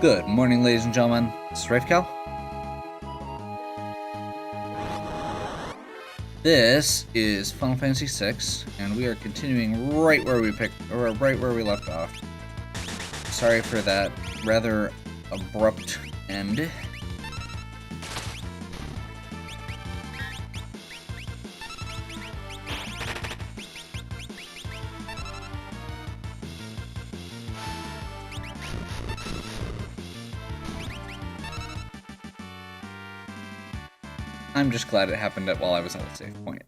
Good morning, ladies and gentlemen. This is Rafecal. This is Final Fantasy VI, and we are continuing right where we left off. Sorry for that rather abrupt end. I'm just glad it happened while I was at a save point.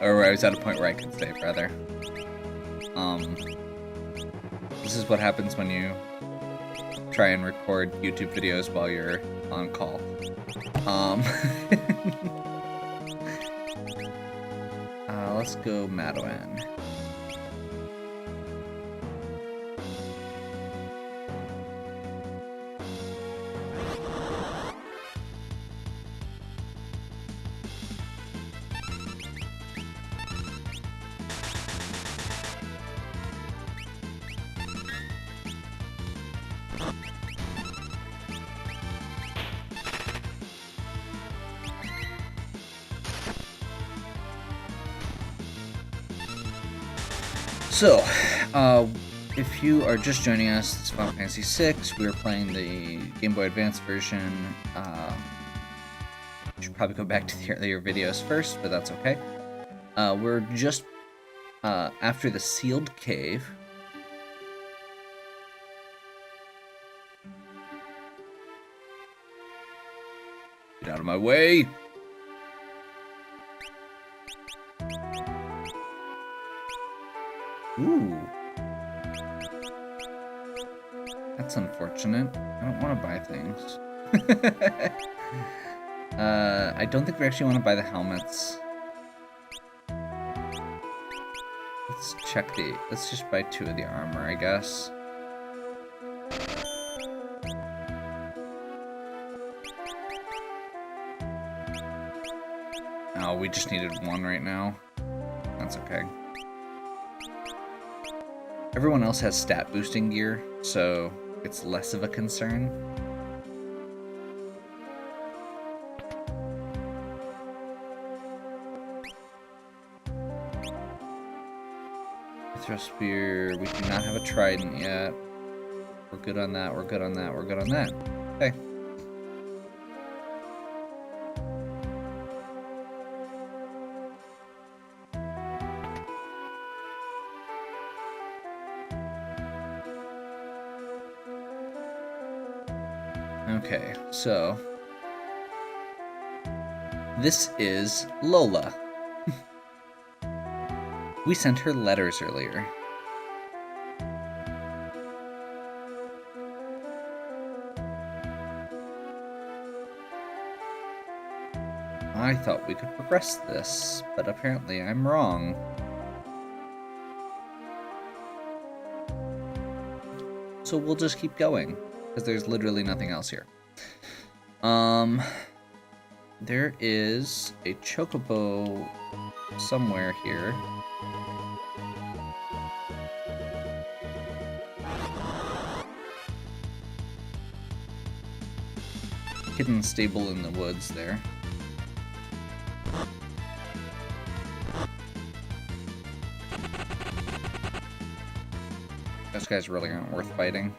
Or I was at a point where I could save, rather. This is what happens when you try and record YouTube videos while you're on call. Let's go Madoan. So, if you are just joining us, it's Final Fantasy VI. We are playing the Game Boy Advance version. You should probably go back to the earlier videos first, but that's okay. We're just after the sealed cave. Get out of my way! Ooh. That's unfortunate. I don't want to buy things. I don't think we actually want to buy the helmets. Let's just buy 2 of the armor, I guess. Oh, we just needed 1 right now. That's okay. Everyone else has stat boosting gear, so it's less of a concern. Throw spear, we do not have a trident yet. We're good on that, we're good on that, we're good on that. Okay. Okay, so this is Lola. We sent her letters earlier. I thought we could progress this, but apparently I'm wrong. So we'll just keep going, because there's literally nothing else here. There is a chocobo somewhere here. Hidden stable in the woods there. Those guys really aren't worth fighting.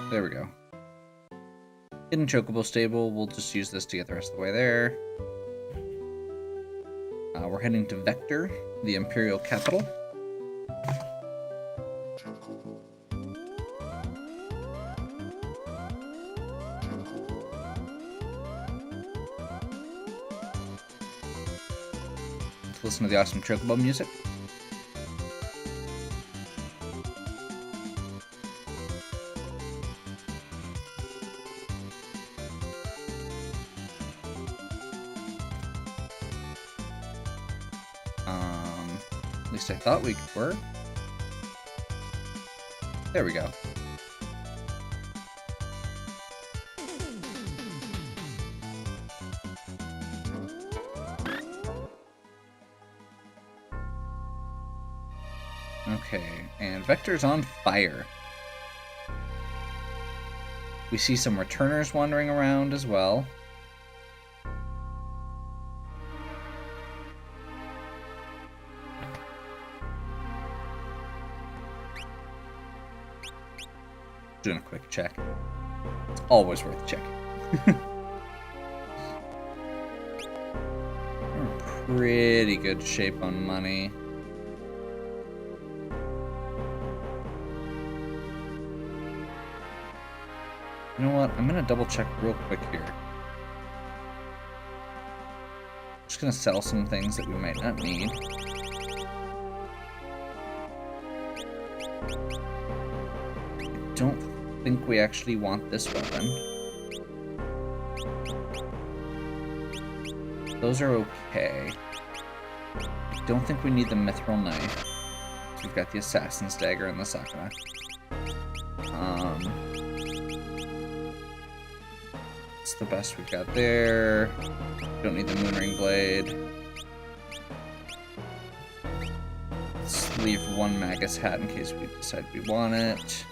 There we go. Hidden chocobo stable. We'll just use this to get the rest of the way there. We're heading to Vector, the Imperial capital. Let's listen to the awesome chocobo music. At least I thought we were. There we go. Okay, and Vector's on fire. We see some returners wandering around as well. Doing a quick check. It's always worth checking. We're in pretty good shape on money. You know what? I'm gonna double check real quick here. Just gonna sell some things that we might not need. I don't think we actually want this weapon. Those are okay. I don't think we need the mithril knife. So we've got the assassin's dagger and the sakura. It's the best we've got there. Don't need the moonring blade. Let's leave one Magus hat in case we decide we want it.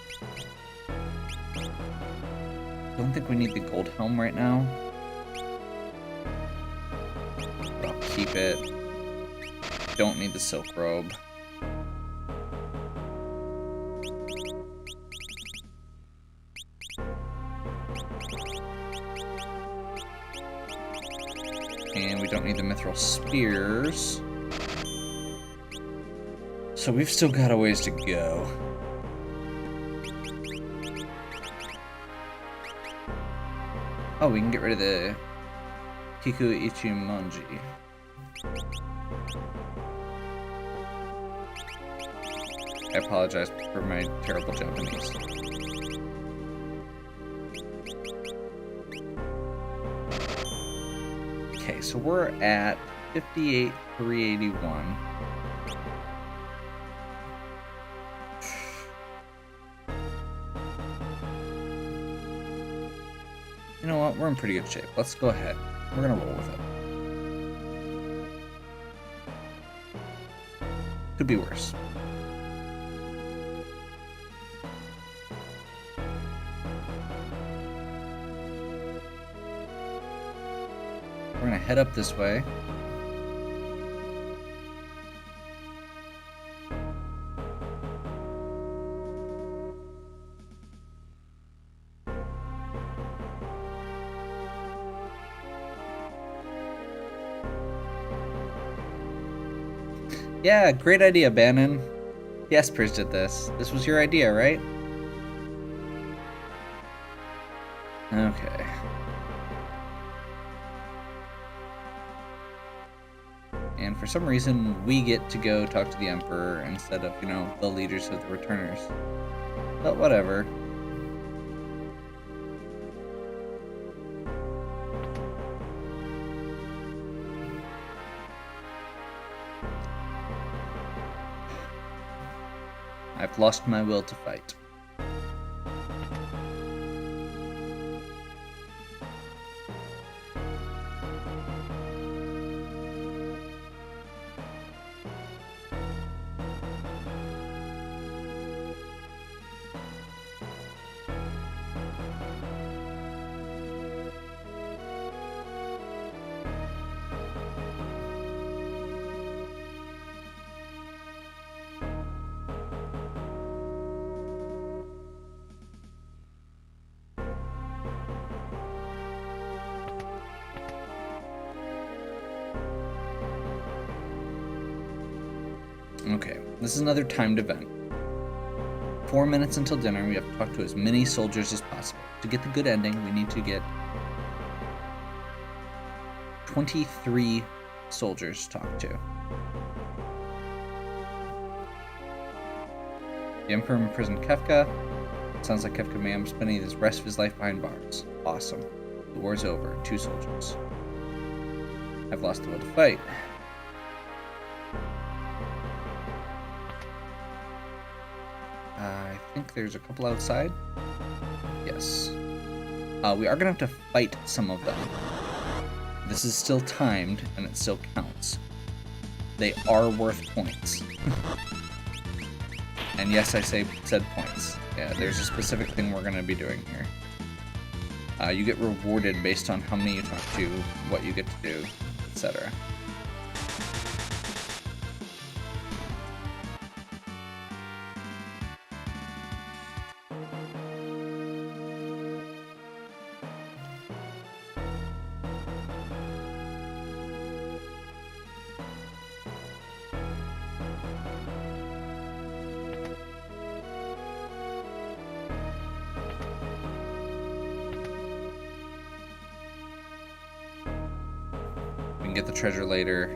Don't think we need the gold helm right now. But I'll keep it. Don't need the silk robe. And we don't need the mithril spears. So we've still got a ways to go. Oh, we can get rid of the Kiku Ichimonji. I apologize for my terrible Japanese. Okay, so we're at 58,381. You know what? We're in pretty good shape. Let's go ahead. We're gonna roll with it. Could be worse. We're gonna head up this way. Yeah, great idea, Bannon. The Espers did this. This was your idea, right? Okay. And for some reason, we get to go talk to the Emperor instead of, you know, the leaders of the returners. But whatever. I've lost my will to fight. Okay, this is another timed event. 4 minutes until dinner, we have to talk to as many soldiers as possible. To get the good ending, we need to get 23 soldiers to talk to. The Emperor imprisoned Kefka. Sounds like Kefka may be spending the rest of his life behind bars. Awesome. The war's over. 2 soldiers. I've lost the will to fight. I think there's a couple outside. Yes. We are going to have to fight some of them. This is still timed, and it still counts. They are worth points. And yes, I said points. Yeah, there's a specific thing we're going to be doing here. You get rewarded based on how many you talk to, what you get to do, etc. Get the treasure later.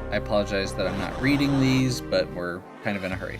I apologize that I'm not reading these, but we're kind of in a hurry.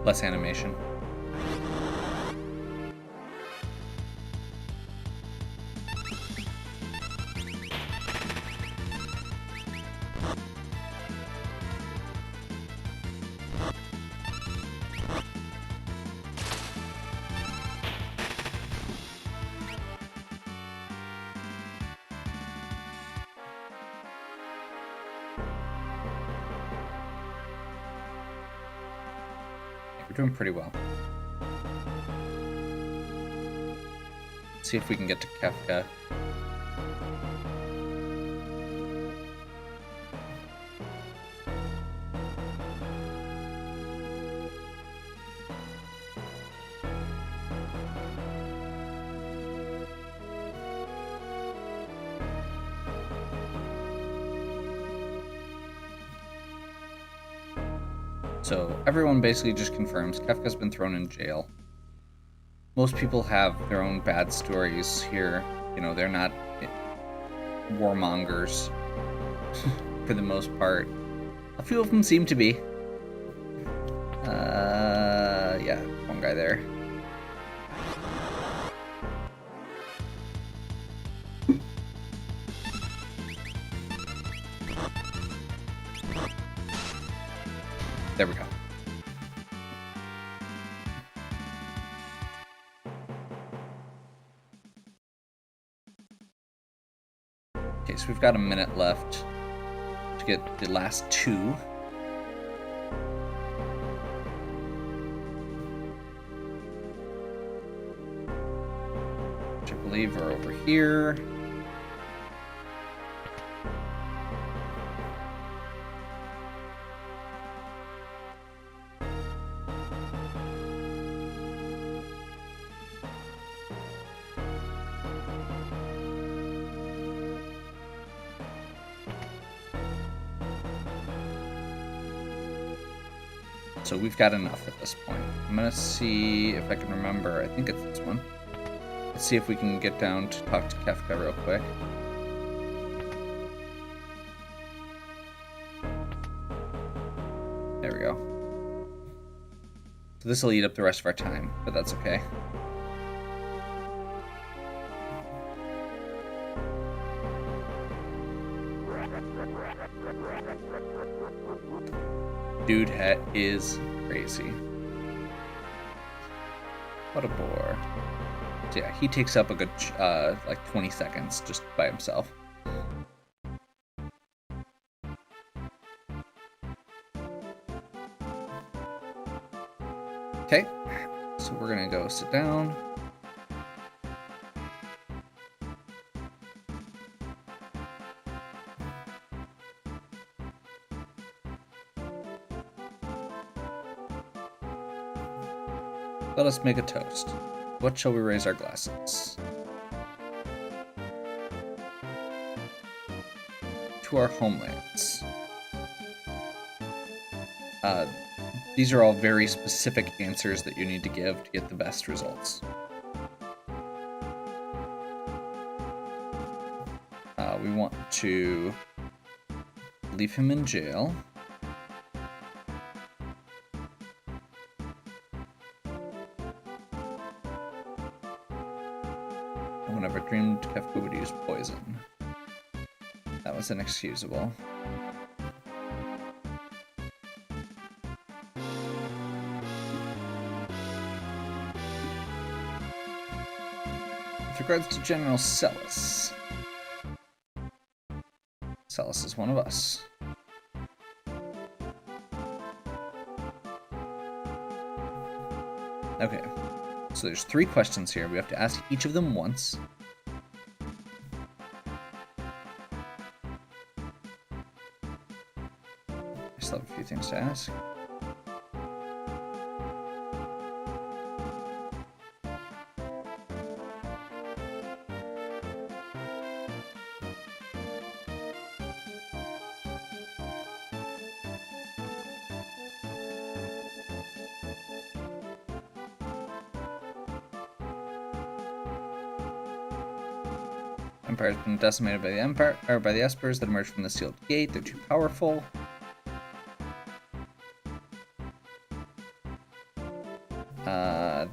Less animation. We're doing pretty well. Let's see if we can get to Kefka. So everyone basically just confirms Kefka's been thrown in jail. Most people have their own bad stories here. You know, they're not warmongers for the most part. A few of them seem to be. Yeah, one guy there. There we go. Okay, so we've got a minute left to get the last two. Which I believe are over here. So we've got enough at this point. I'm gonna see if I can remember. I think it's this one. Let's see if we can get down to talk to Kefka real quick. There we go. So this will eat up the rest of our time, but that's okay. Dude is crazy. What a bore. So yeah, he takes up a good like 20 seconds just by himself. Okay, so we're gonna go sit down. Let us make a toast. What shall we raise our glasses? To our homelands. These are all very specific answers that you need to give to get the best results. We want to leave him in jail. I would never dreamed Kefka would use poison. That was inexcusable. With regards to General Celis. Celis is one of us. Okay, so there's 3 questions here. We have to ask each of them once. I still have a few things to ask. Empire has been decimated by the Empire, or by the Espers that emerged from the sealed gate. They're too powerful.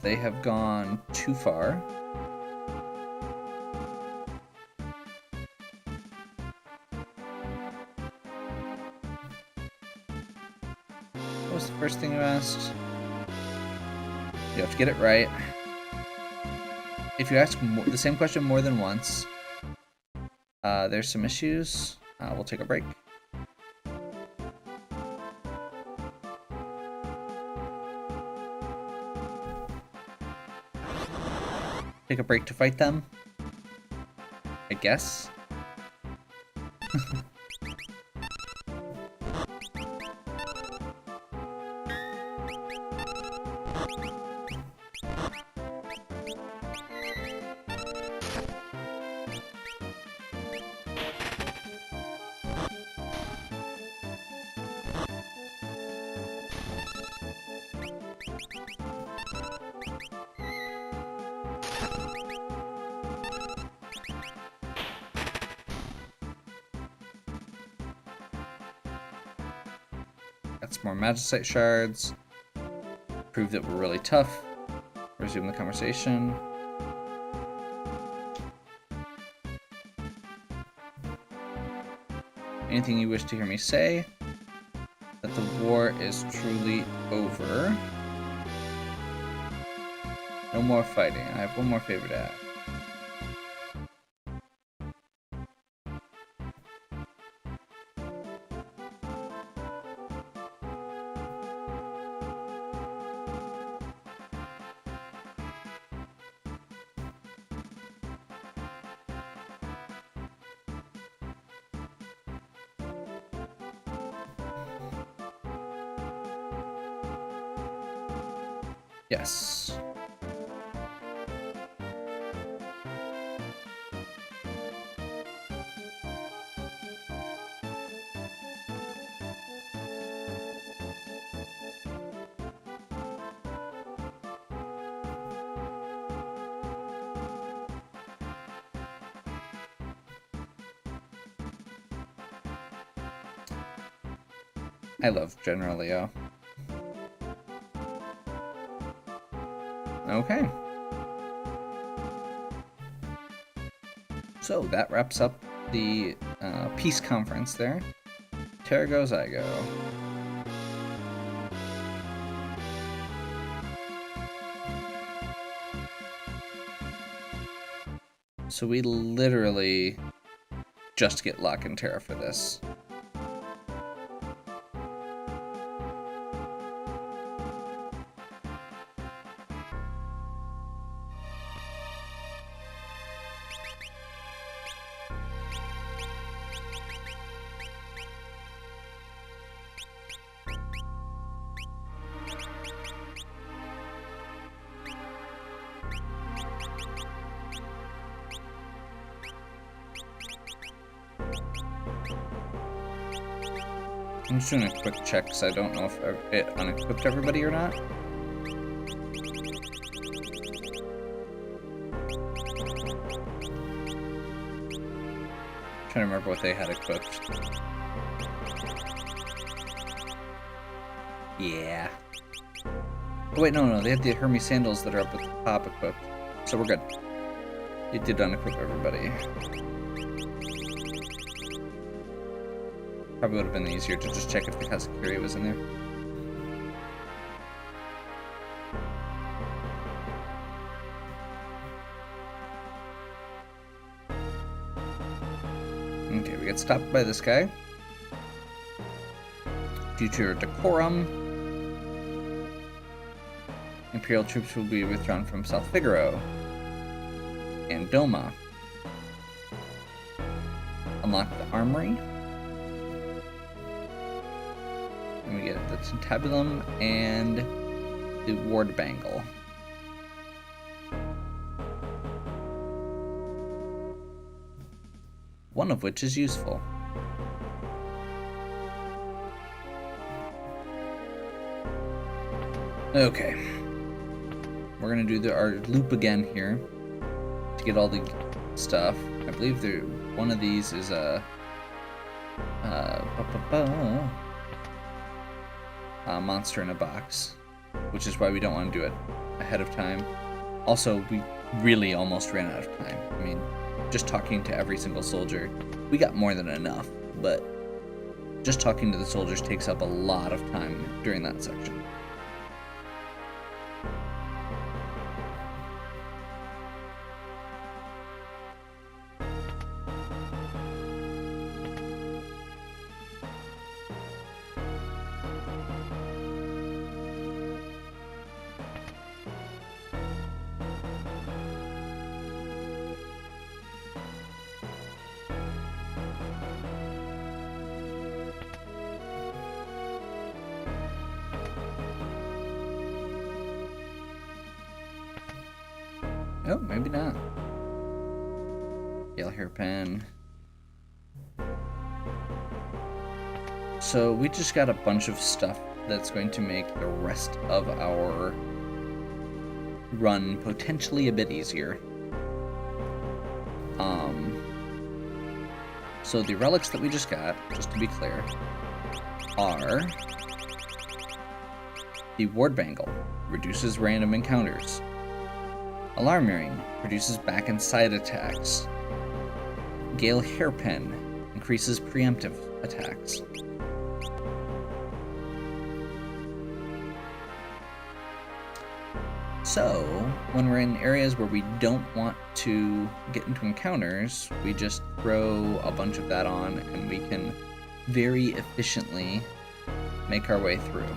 They have gone too far. What was the first thing you asked? You have to get it right. If you ask the same question more than once, there's some issues. We'll take a break. Take a break to fight them, I guess. Got some more Magicite shards. Prove that we're really tough. Resume the conversation. Anything you wish to hear me say? That the war is truly over. No more fighting. I have one more favor to ask. Yes. I love General Leo. Okay. So that wraps up the peace conference there. Terra goes, I go. So we literally just get Locke and Terra for this. I'm just doing a quick check because I don't know if it unequipped everybody or not. Trying to remember what they had equipped. Yeah. Oh wait, no, they have the Hermes sandals that are up at the top equipped. So we're good. It did unequip everybody. Probably would have been easier to just check if the Kazakiri was in there. Okay, we get stopped by this guy. Due to your decorum, Imperial troops will be withdrawn from South Figaro and Doma. Unlock the armory. And we get the Tintabulum and the Ward Bangle. One of which is useful. Okay. We're gonna do our loop again here to get all the stuff. I believe one of these is a monster in a box, which is why we don't want to do it ahead of time. Also, we really almost ran out of time. I mean, just talking to every single soldier, we got more than enough, but just talking to the soldiers takes up a lot of time during that section. Oh, maybe not. Yellow hairpin. So we just got a bunch of stuff that's going to make the rest of our run potentially a bit easier. So the relics that we just got, just to be clear, are the Ward Bangle, reduces random encounters. Alarm Ring, reduces back and side attacks. Gale Hairpin, increases preemptive attacks. So, when we're in areas where we don't want to get into encounters, we just throw a bunch of that on and we can very efficiently make our way through.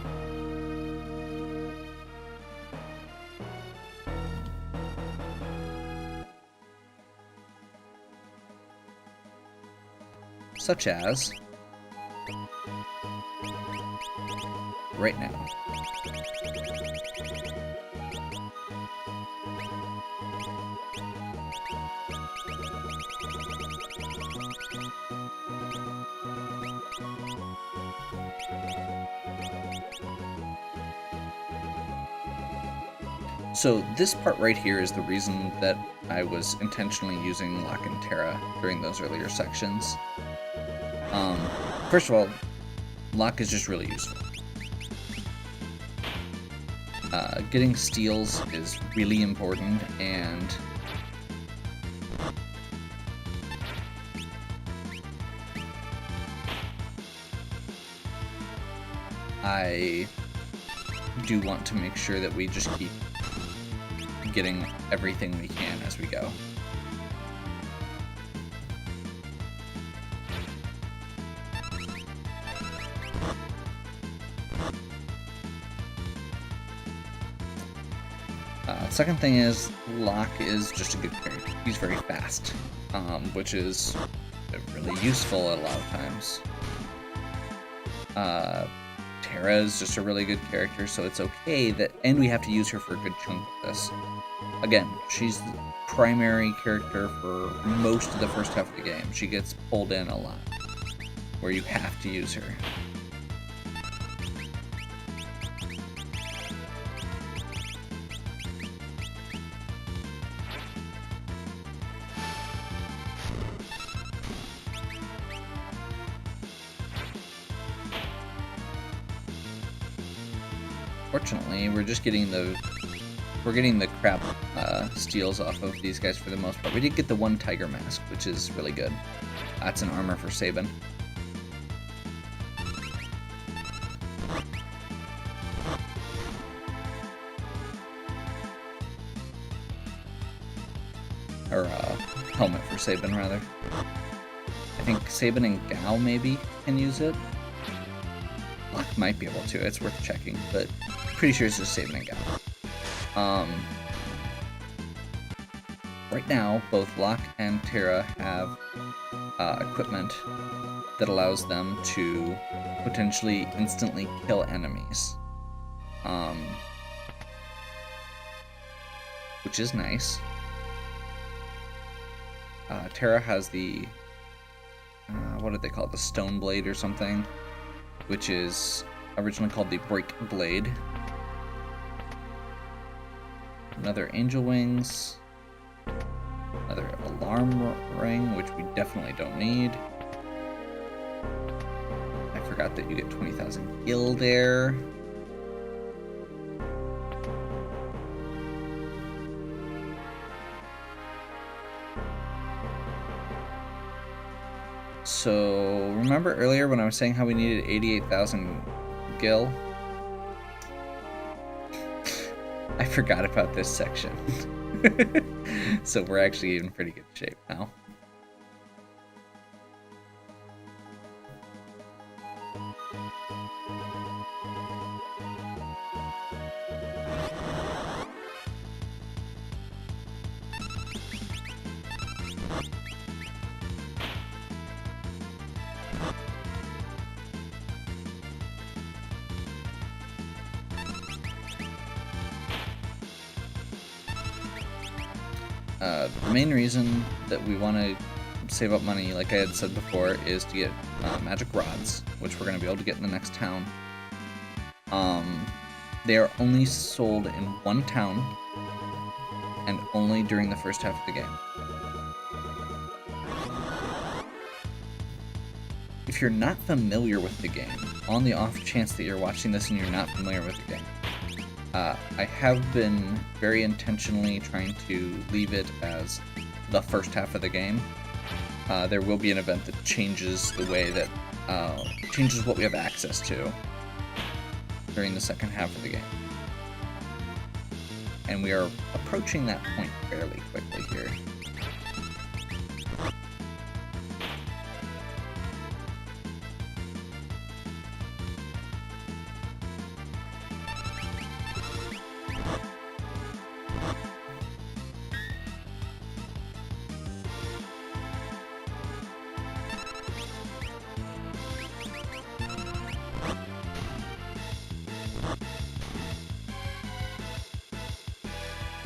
Such as right now. So this part right here is the reason that I was intentionally using Locke and Terra during those earlier sections. First of all, Locke is just really useful. Getting steals is really important, and I do want to make sure that we just keep getting everything we can as we go. Second thing is, Locke is just a good character. He's very fast, which is really useful at a lot of times. Terra is just a really good character, so it's okay that, and we have to use her for a good chunk of this. Again, she's the primary character for most of the first half of the game. She gets pulled in a lot, where you have to use her. Fortunately, we're getting the crap steals off of these guys for the most part. We did get the one tiger mask, which is really good. That's an armor for Sabin. Or helmet for Sabin, rather. I think Sabin and Gao maybe can use it. Locke might be able to. It's worth checking, but pretty sure it's just Sabin and Gao. Right now, both Locke and Terra have equipment that allows them to potentially instantly kill enemies. Which is nice. Terra has the, what did they call it? The Stone Blade or something, which is originally called the Break Blade. Another Angel Wings. Another Alarm Ring, which we definitely don't need. I forgot that you get 20,000 gil there. So, remember earlier when I was saying how we needed 88,000 gil? I forgot about this section. So we're actually in pretty good shape now. The main reason that we want to save up money, like I had said before, is to get magic rods, which we're going to be able to get in the next town. They are only sold in one town, and only during the first half of the game. If you're not familiar with the game, on the off chance that you're watching this and you're not familiar with the game, I have been very intentionally trying to leave it as the first half of the game. There will be an event that changes the way that, changes what we have access to during the second half of the game. And we are approaching that point fairly quickly here.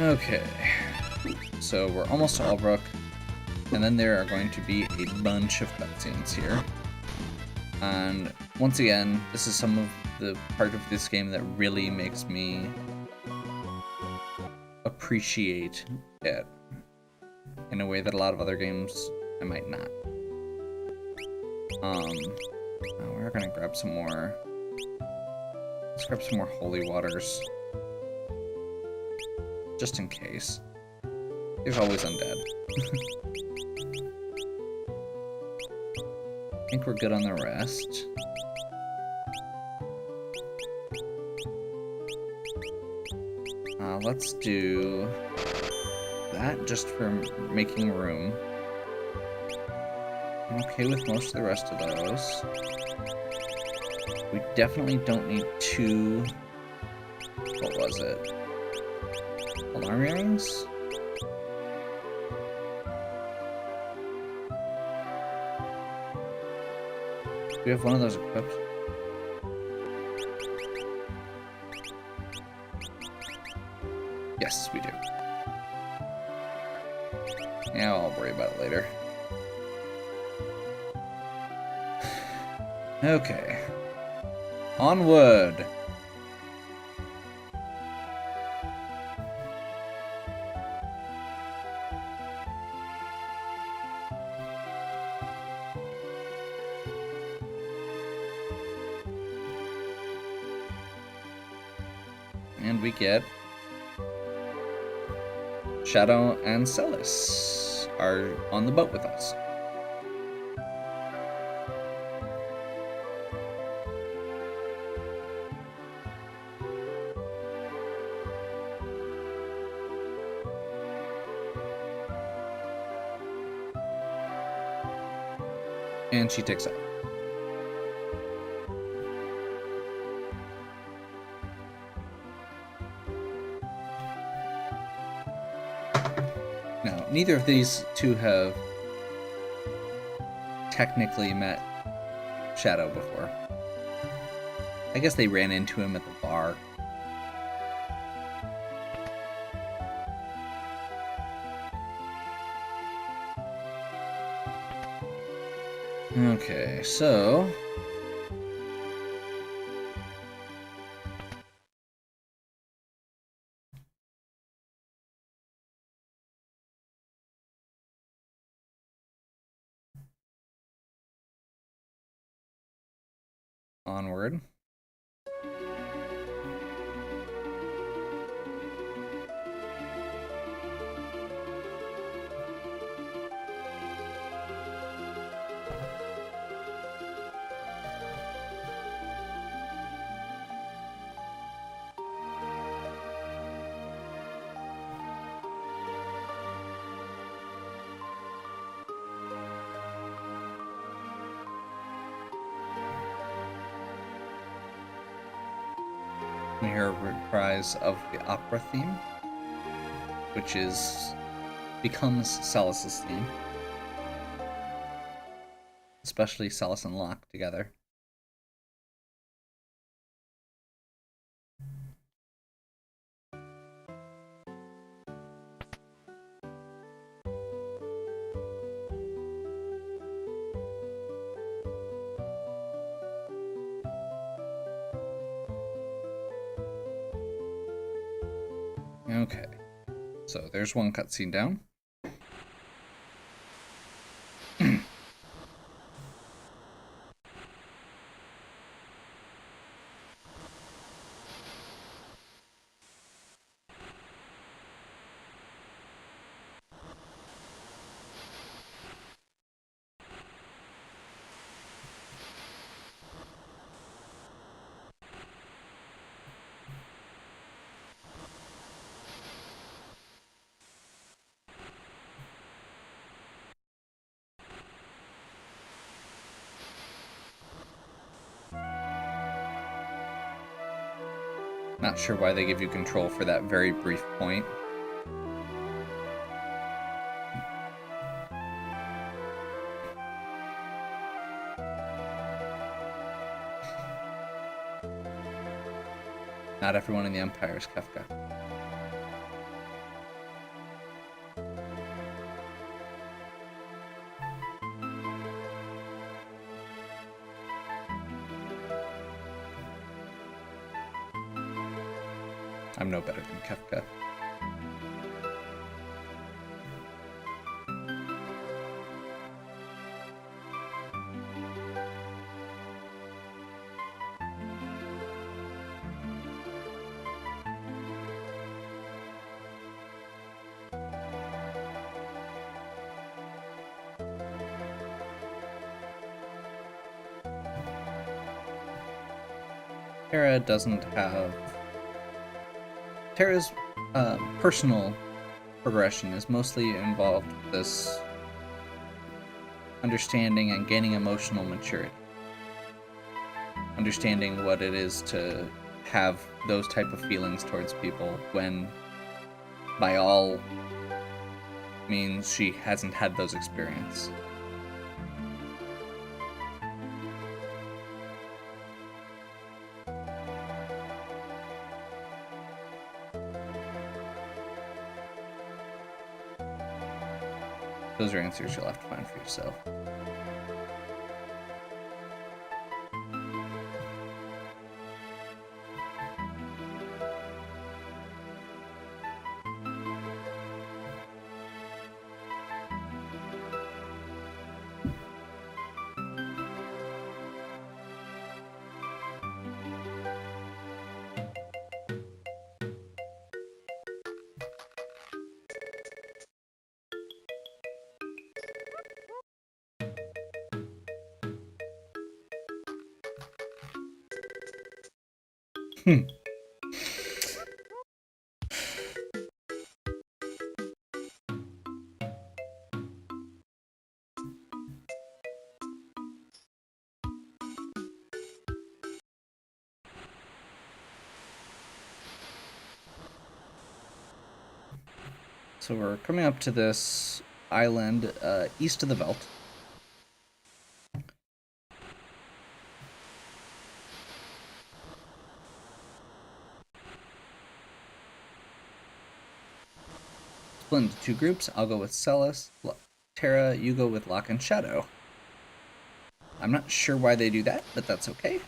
Okay, so we're almost to Albrook, and then there are going to be a bunch of cutscenes here. And once again, this is some of the part of this game that really makes me appreciate it in a way that a lot of other games I might not. We're gonna grab some more. Let's grab some more holy waters. Just in case. There's always undead. I think we're good on the rest. Let's do that just for making room. I'm okay with most of the rest of those. We definitely don't need two... What was it? Alarm earrings? Do we have one of those equipped? Yes, we do. Yeah, I'll worry about it later. Okay. Onward! And we get Shadow and Celis are on the boat with us. And she takes off. Now, neither of these two have technically met Shadow before. I guess they ran into him at the bar. Okay, so onward. We hear a reprise of the opera theme, which becomes Celis's theme. Especially Celis and Locke together. Okay, so there's one cutscene down. Not sure why they give you control for that very brief point. Not everyone in the Empire is Kefka. I'm no better than Kefka. Terra doesn't have... Terra's personal progression is mostly involved with this understanding and gaining emotional maturity. Understanding what it is to have those type of feelings towards people when, by all means, she hasn't had those experiences. Those are answers you'll have to find for yourself. So we're coming up to this island east of the belt. Split into two groups. I'll go with Celis. Terra, you go with Locke and Shadow. I'm not sure why they do that, but that's okay.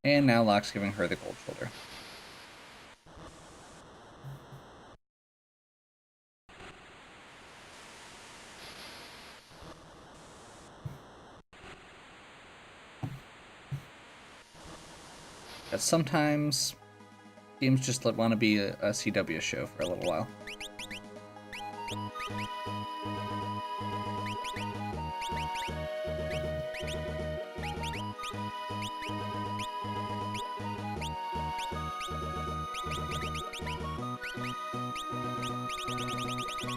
And now Locke's giving her the gold shoulder. But sometimes games just want to be a CW show for a little while.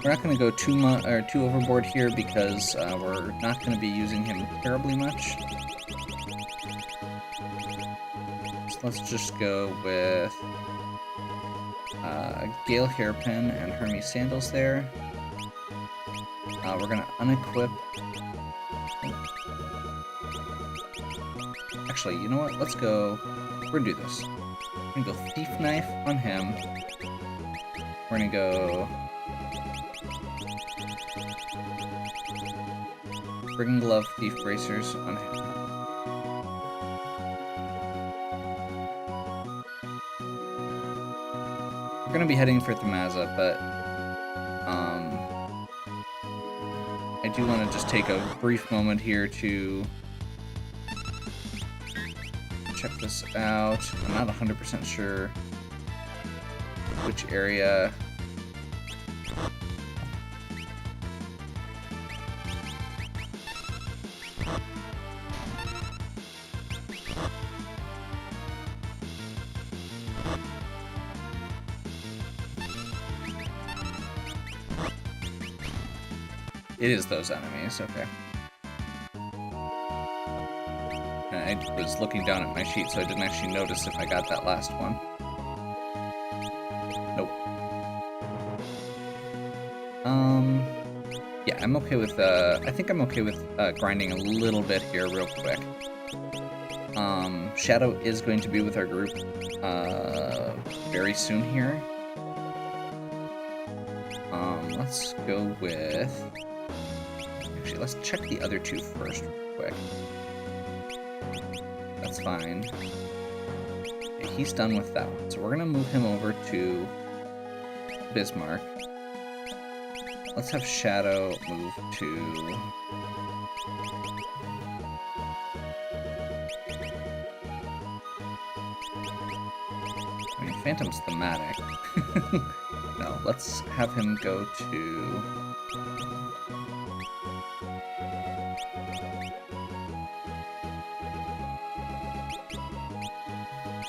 We're not going to go too overboard here because we're not going to be using him terribly much. So let's just go with Gale Hairpin and Hermes Sandals there. We're going to unequip. Actually, you know what? Let's go. We're going to do this. We're going to go Thief Knife on him. We're going to go Brigand Glove, Thief Bracers on him. We're going to be heading for Thamaza, but I do want to just take a brief moment here to check this out. I'm not 100% sure which area. It is those enemies, okay. And I was looking down at my sheet, so I didn't actually notice if I got that last one. Nope. Yeah, I'm okay with, I think I'm okay with grinding a little bit here real quick. Shadow is going to be with our group very soon here. Let's go with... Actually, let's check the other two first real quick. That's fine. Okay, he's done with that one. So we're going to move him over to Bismarck. Let's have Shadow move to... I mean, Phantom's thematic. No, let's have him go to...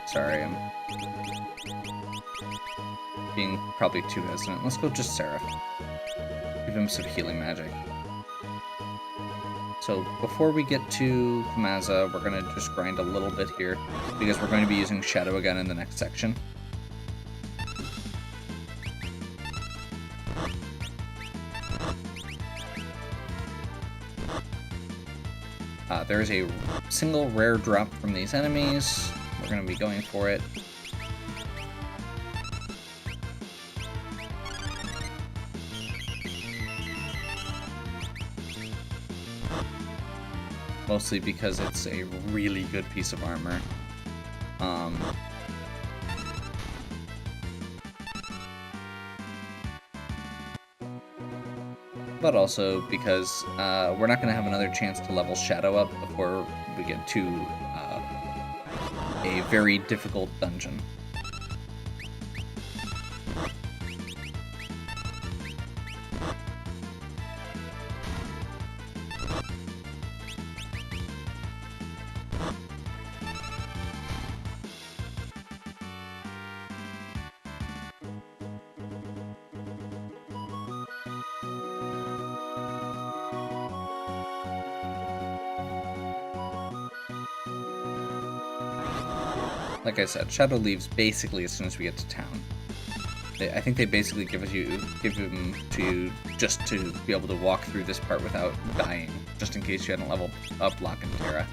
Sorry, I'm being probably too hesitant. Let's go just Seraph. Give him some healing magic. So before we get to Thamaza, we're going to just grind a little bit here, because we're going to be using Shadow again in the next section. There is a single rare drop from these enemies. We're going to be going for it. Mostly because it's a really good piece of armor. But also because we're not going to have another chance to level Shadow up before we get to a very difficult dungeon. like I said, Shadow leaves basically as soon as we get to town. I think they basically give him to you just to be able to walk through this part without dying, just in case you hadn't leveled up Locke and Terra.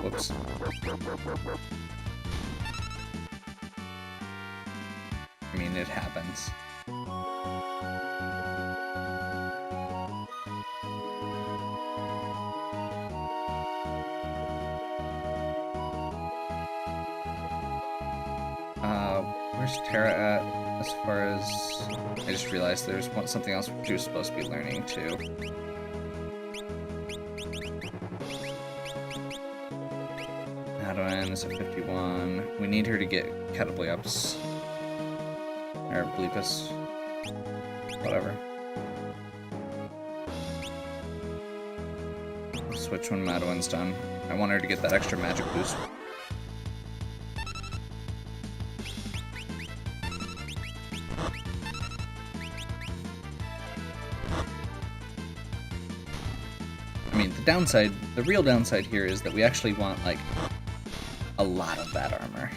Whoops. I mean, it happens. Where's Terra at as far as... I just realized there's something else she was supposed to be learning too. Adwin is at 51. We need her to get Catapleops. Or Bleepus. Whatever. I'll switch when Madwin's done. I want her to get that extra magic boost. I mean, the real downside here is that we actually want, like, a lot of that armor.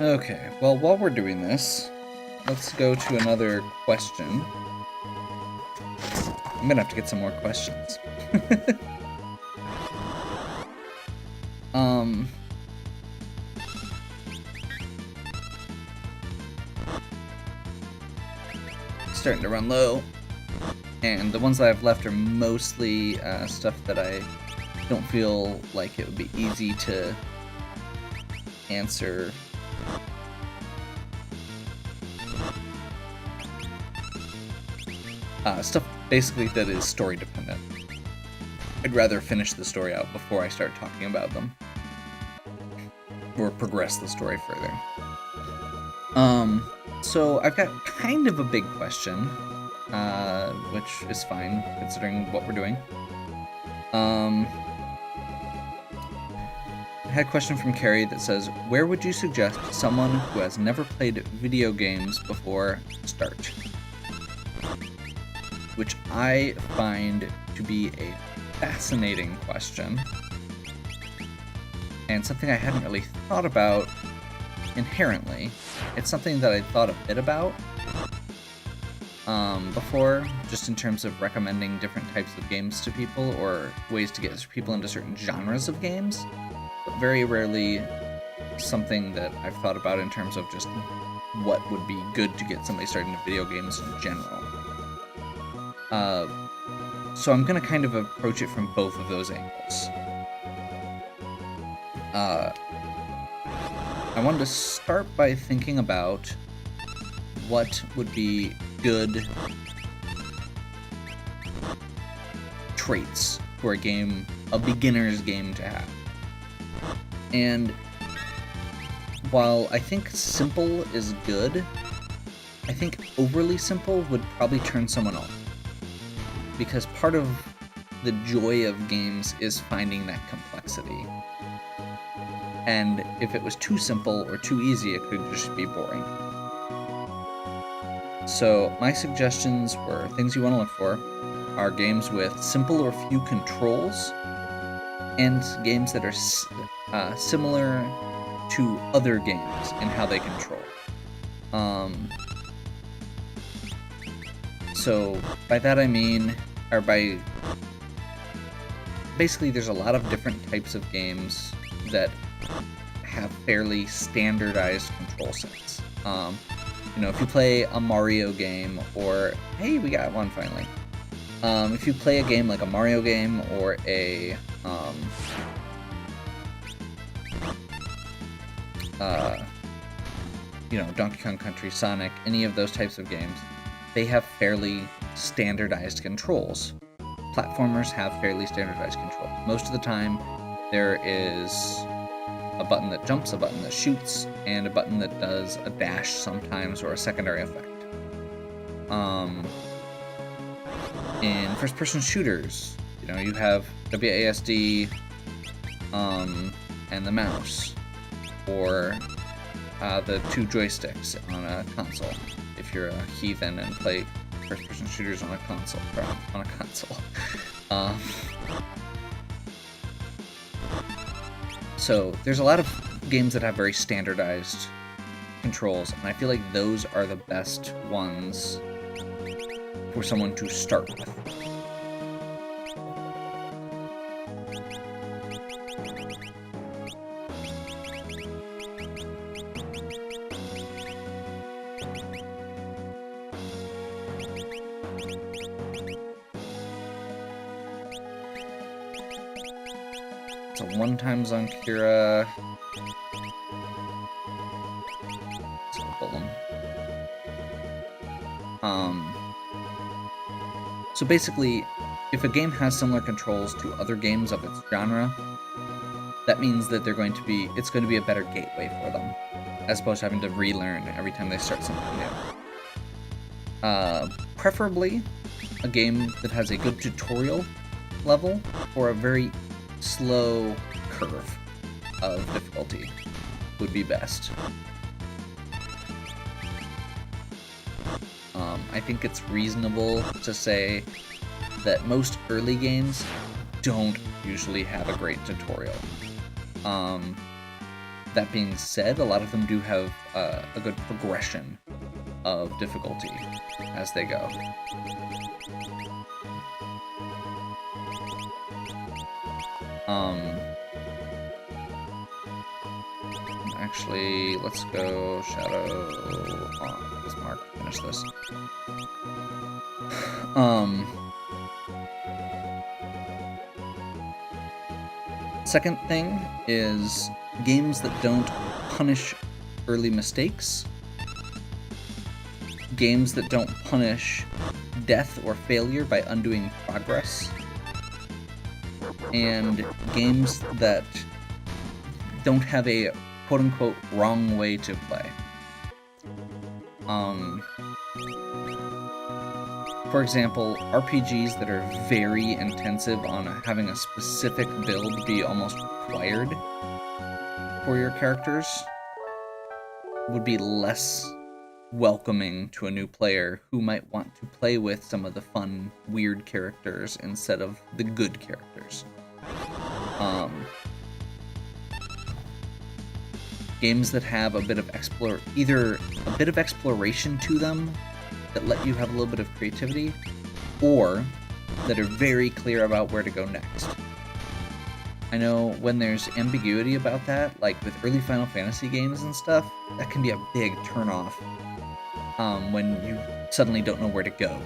Okay, well, while we're doing this, let's go to another question. I'm gonna have to get some more questions. Starting to run low, and the ones that I've left are mostly stuff that I don't feel like it would be easy to answer. Stuff basically that is story dependent. I'd rather finish the story out before I start talking about them. Or progress the story further. So I've got kind of a big question, which is fine considering what we're doing. I had a question from Carrie that says, where would you suggest someone who has never played video games before start? Which I find to be a fascinating question, and something I hadn't really thought about inherently. It's something that I thought a bit about before, just in terms of recommending different types of games to people, or ways to get people into certain genres of games, but very rarely something that I've thought about in terms of just what would be good to get somebody started into video games in general. So I'm gonna kind of approach it from both of those angles. I wanted to start by thinking about what would be good traits for a beginner's game to have. And while I think simple is good, I think overly simple would probably turn someone off. Because part of the joy of games is finding that complexity. And if it was too simple or too easy, it could just be boring. So my suggestions were things you want to look for are games with simple or few controls, and games that are similar to other games in how they control. So by that I mean, or by basically there's a lot of different types of games that have fairly standardized control sets. You know, if you play a Mario game, or hey, we got one finally. If you play a game like a Mario game or a you know, Donkey Kong Country, Sonic, any of those types of games, they have fairly standardized controls. Platformers have fairly standardized controls. Most of the time, there is a button that jumps, a button that shoots, and a button that does a dash sometimes, or a secondary effect. In first-person shooters, you know, you have WASD and the mouse, or the two joysticks on a console, if you're a heathen and play first-person shooters on a console. So there's a lot of games that have very standardized controls, and I feel like those are the best ones for someone to start with. So 1 times on Kira. So Golem. So basically, if a game has similar controls to other games of its genre, that means that it's going to be a better gateway for them, as opposed to having to relearn every time they start something new. Preferably, a game that has a good tutorial level or a very slow curve of difficulty would be best. I think it's reasonable to say that most early games don't usually have a great tutorial. That being said, a lot of them do have a good progression of difficulty as they go. Actually, let's go Shadow on this mark, finish this. Second thing is games that don't punish early mistakes, games that don't punish death or failure by undoing progress, and games that don't have a quote-unquote wrong way to play. For example, RPGs that are very intensive on having a specific build be almost required for your characters would be less welcoming to a new player who might want to play with some of the fun, weird characters instead of the good characters. Games that have a bit of either a bit of exploration to them that let you have a little bit of creativity, or that are very clear about where to go next. I know when there's ambiguity about that, like with early Final Fantasy games and stuff, that can be a big turnoff when you suddenly don't know where to go.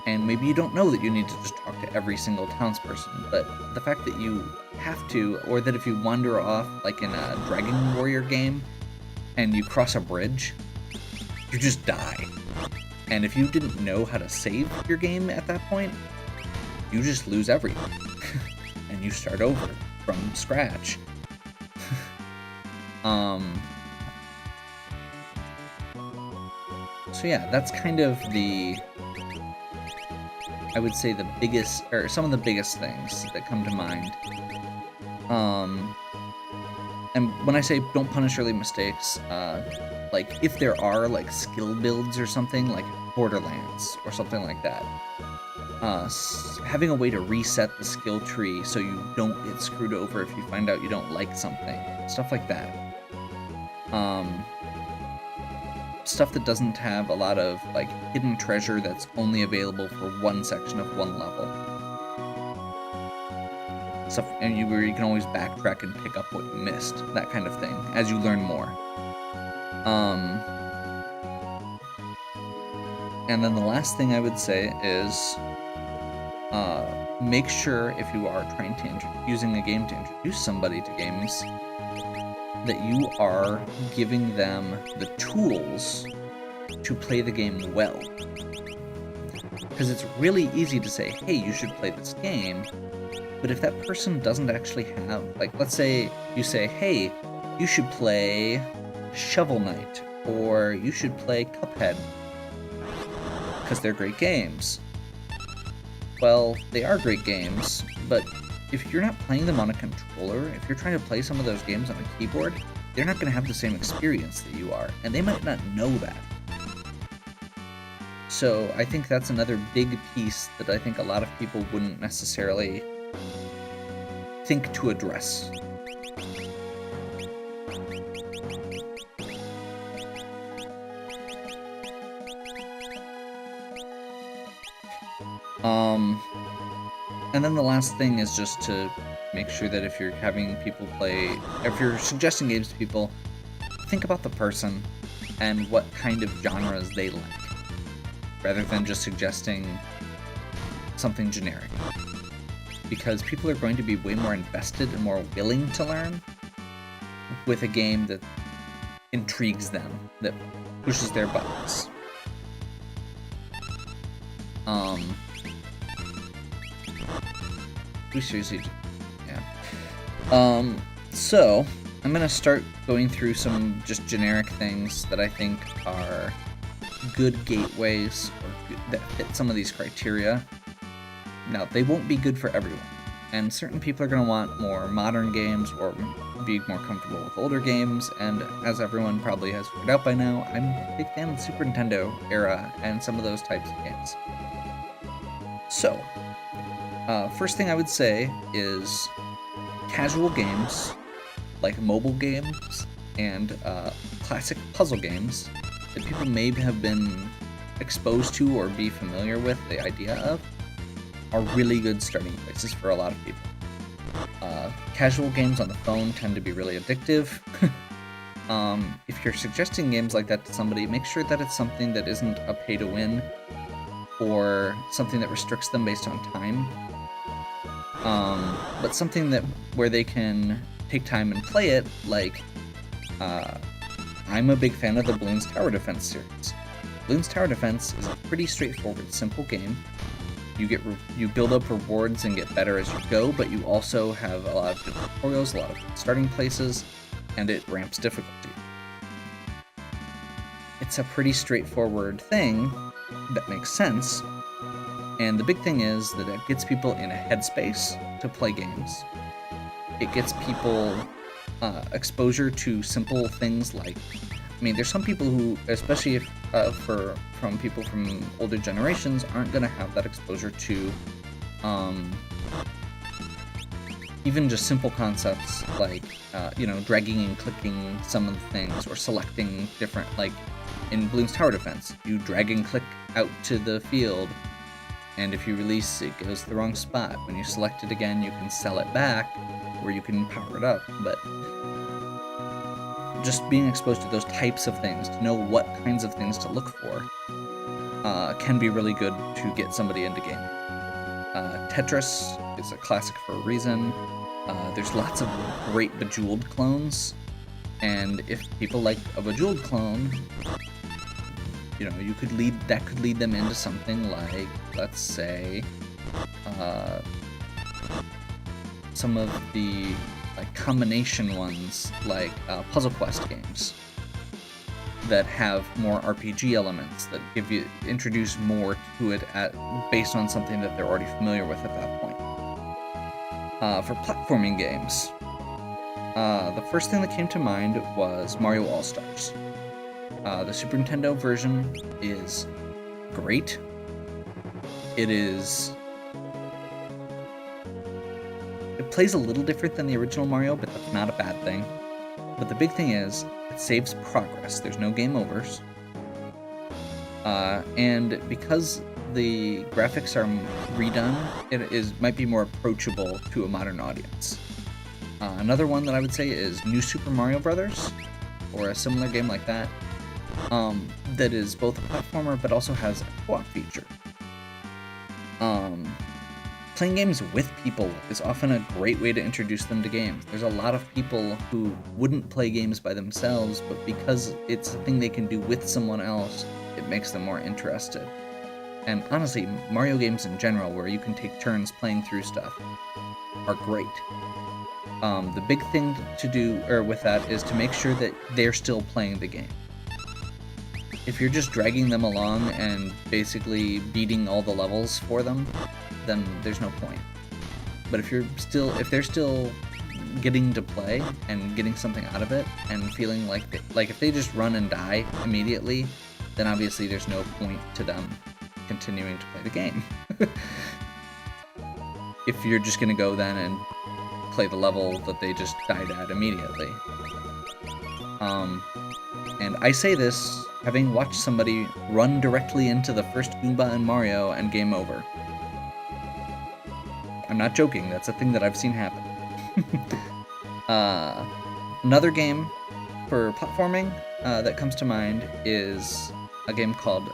And maybe you don't know that you need to just talk to every single townsperson, but the fact that you have to, or that if you wander off, like in a Dragon Warrior game, and you cross a bridge, you just die. And if you didn't know how to save your game at that point, you just lose everything. And you start over from scratch. So yeah, that's kind of I would say the biggest, or some of the biggest things that come to mind. And when I say don't punish early mistakes, like if there are like skill builds or something, like Borderlands or something like that, having a way to reset the skill tree so you don't get screwed over if you find out you don't like something, stuff like that. Stuff that doesn't have a lot of like hidden treasure that's only available for one section of one level. stuff, and where you can always backtrack and pick up what you missed, that kind of thing, as you learn more. And then the last thing I would say is make sure if you are trying to using a game to introduce somebody to games, that you are giving them the tools to play the game well. Because it's really easy to say, hey, you should play this game, but if that person doesn't actually have, like, let's say you say, hey, you should play Shovel Knight, or you should play Cuphead, because they're great games. Well, they are great games, but if you're not playing them on a controller, if you're trying to play some of those games on a keyboard, they're not going to have the same experience that you are, and they might not know that. So I think that's another big piece that I think a lot of people wouldn't necessarily think to address. And then the last thing is just to make sure that if you're having people play, if you're suggesting games to people, think about the person and what kind of genres they like, rather than just suggesting something generic. Because people are going to be way more invested and more willing to learn with a game that intrigues them, that pushes their buttons. We seriously, yeah. So I'm gonna start going through some just generic things that I think are good gateways or that fit some of these criteria. Now, they won't be good for everyone, and certain people are going to want more modern games or be more comfortable with older games, and as everyone probably has figured out by now, I'm a big fan of the Super Nintendo era and some of those types of games. So, first thing I would say is casual games, like mobile games and classic puzzle games that people may have been exposed to or be familiar with the idea of, are really good starting places for a lot of people. Casual games on the phone tend to be really addictive. If you're suggesting games like that to somebody, make sure that it's something that isn't a pay-to-win or something that restricts them based on time. But something that where they can take time and play it, like I'm a big fan of the Bloons Tower Defense series. Bloons Tower Defense is a pretty straightforward, simple game. You build up rewards and get better as you go, but you also have a lot of tutorials, a lot of starting places, and it ramps difficulty. It's a pretty straightforward thing that makes sense, and the big thing is that it gets people in a headspace to play games. It gets people exposure to simple things like, I mean, there's some people who, especially if from people from older generations, aren't going to have that exposure to even just simple concepts like, dragging and clicking some of the things, or selecting different, like in Bloons Tower Defense, you drag and click out to the field, and if you release, it goes to the wrong spot. When you select it again, you can sell it back, or you can power it up, but just being exposed to those types of things, to know what kinds of things to look for, can be really good to get somebody into gaming. Tetris is a classic for a reason. There's lots of great Bejeweled clones, and if people like a Bejeweled clone, that could lead them into something like, let's say, some of the combination ones, like Puzzle Quest games that have more RPG elements that introduce more to it based on something that they're already familiar with at that point. For platforming games, the first thing that came to mind was Mario All-Stars. The Super Nintendo version is great. It plays a little different than the original Mario, but that's not a bad thing. But the big thing is, it saves progress. There's no game overs. And because the graphics are redone, it might be more approachable to a modern audience. Another one that I would say is New Super Mario Brothers, or a similar game like that, that is both a platformer but also has a co-op feature. Playing games with people is often a great way to introduce them to games. There's a lot of people who wouldn't play games by themselves, but because it's a thing they can do with someone else, it makes them more interested. And honestly, Mario games in general, where you can take turns playing through stuff, are great. The big thing to do with that is to make sure that they're still playing the game. If you're just dragging them along and basically beating all the levels for them, then there's no point. But if they're still getting to play and getting something out of it and feeling like if they just run and die immediately, then obviously there's no point to them continuing to play the game. If you're just gonna go then and play the level that they just died at immediately. And I say this having watched somebody run directly into the first Goomba in Mario and game over. I'm not joking, that's a thing that I've seen happen. Another game for platforming that comes to mind is a game called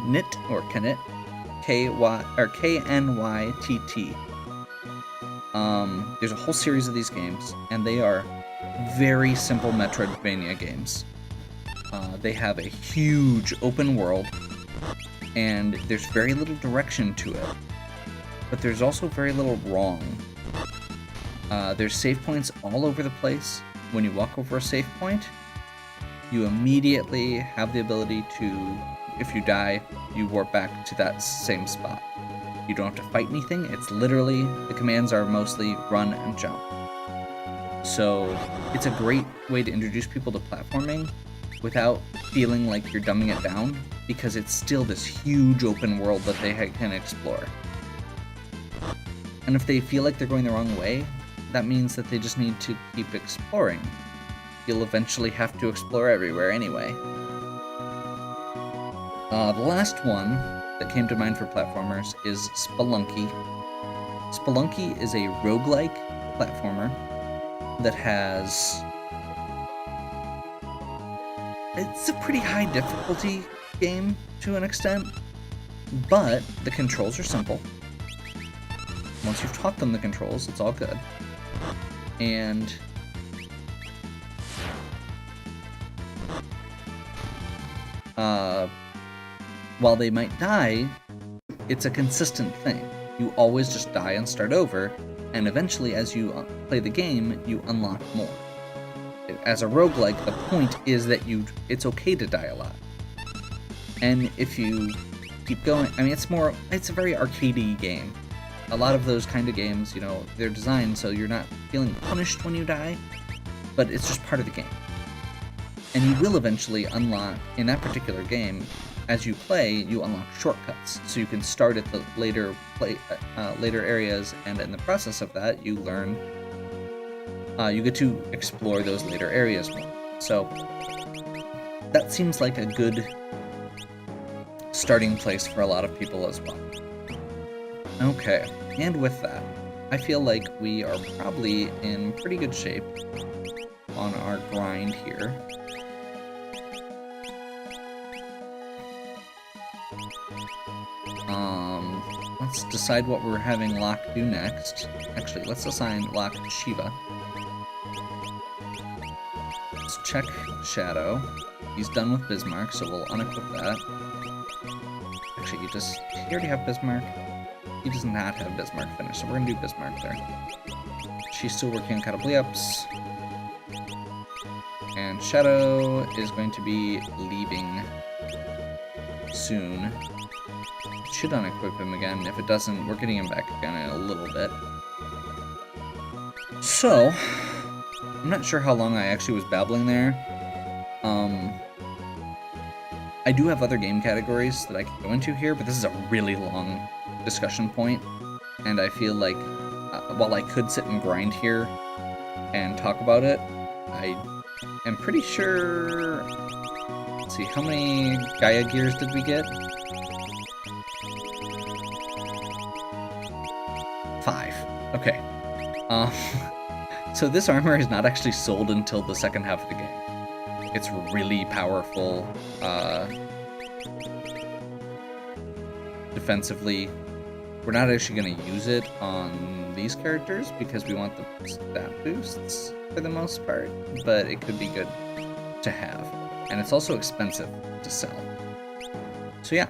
Knit, or Knit, K-N-Y-T-T. There's a whole series of these games, and they are very simple Metroidvania games. They have a huge open world, and there's very little direction to it. But there's also very little wrong. There's save points all over the place. When you walk over a save point, you immediately have the ability to, if you die, you warp back to that same spot. You don't have to fight anything. It's literally, the commands are mostly run and jump. So it's a great way to introduce people to platforming without feeling like you're dumbing it down, because it's still this huge open world that they can explore. And if they feel like they're going the wrong way, that means that they just need to keep exploring. You'll eventually have to explore everywhere anyway. The last one that came to mind for platformers is Spelunky. Spelunky is a roguelike platformer that has... It's a pretty high difficulty game to an extent, but the controls are simple. Once you've taught them the controls, it's all good. And while they might die, it's a consistent thing. You always just die and start over, and eventually as you play the game, you unlock more. As a roguelike, the point is that it's okay to die a lot. And if you keep going, I mean, it's a very arcadey game. A lot of those kind of games, they're designed so you're not feeling punished when you die, but it's just part of the game. And you will eventually unlock, in that particular game, as you play, you unlock shortcuts. So you can start at the later areas, and in the process of that, you learn, you get to explore those later areas more. So that seems like a good starting place for a lot of people as well. Okay, and with that, I feel like we are probably in pretty good shape on our grind here. Let's decide what we're having Locke do next. Actually, let's assign Locke to Shiva. Let's check Shadow. He's done with Bismarck, so we'll unequip that. Actually, he already have Bismarck? He does not have Bismarck finished, so we're gonna do Bismarck there. She's still working on Catabliops. And Shadow is going to be leaving soon. It should unequip him again. If it doesn't, we're getting him back again in a little bit. So, I'm not sure how long I actually was babbling there. I do have other game categories that I could go into here, but this is a really long discussion point, and I feel like while I could sit and grind here and talk about it, I am pretty sure... Let's see, how many Gaia gears did we get? Okay. So this armor is not actually sold until the second half of the game. It's really powerful defensively. We're not actually going to use it on these characters because we want the stat boosts for the most part, but it could be good to have. And it's also expensive to sell. So yeah,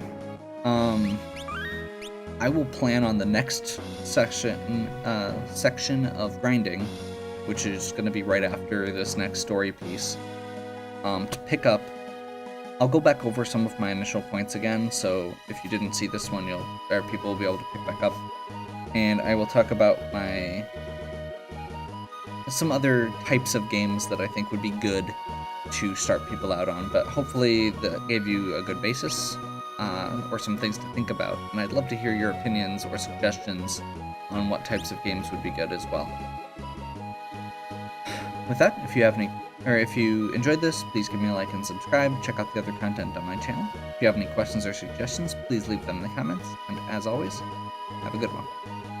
I will plan on the next section of grinding, which is going to be right after this next story piece, to pick up. I'll go back over some of my initial points again, so if you didn't see this one, people will be able to pick back up. And I will talk about some other types of games that I think would be good to start people out on, but hopefully that gave you a good basis or some things to think about. And I'd love to hear your opinions or suggestions on what types of games would be good as well. With that, if you enjoyed this, please give me a like and subscribe. Check out the other content on my channel. If you have any questions or suggestions, please leave them in the comments. And as always, have a good one.